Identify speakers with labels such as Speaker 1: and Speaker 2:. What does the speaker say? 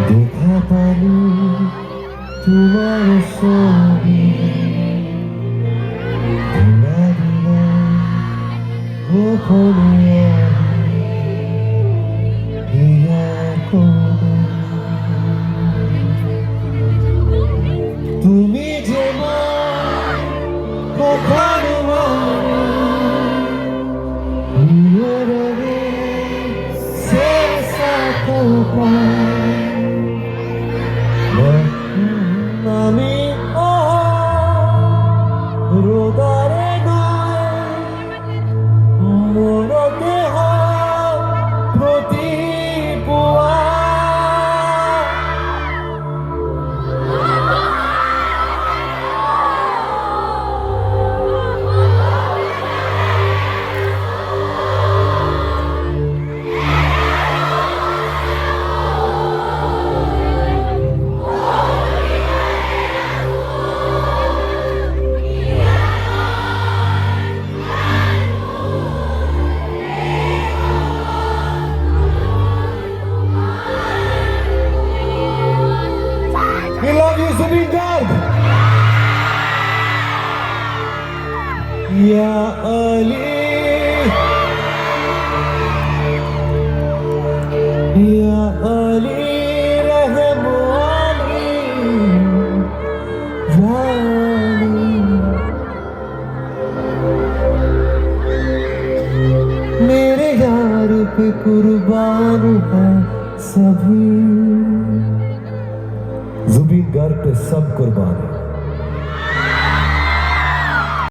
Speaker 1: দেখা পালু তোমার ছবি ধুলা ধুলা গোপনে হিয়া করো তুমি যেমন কখনো আমি রোদারে মোর দেহ প্রতি We love you, Zubin Garg. Ya Ali, Ya Ali, Rahm Ali, Wali. मेरे यार पे कुर्बान है सभी जुबिन गार्ग पे सब कुर्बान है।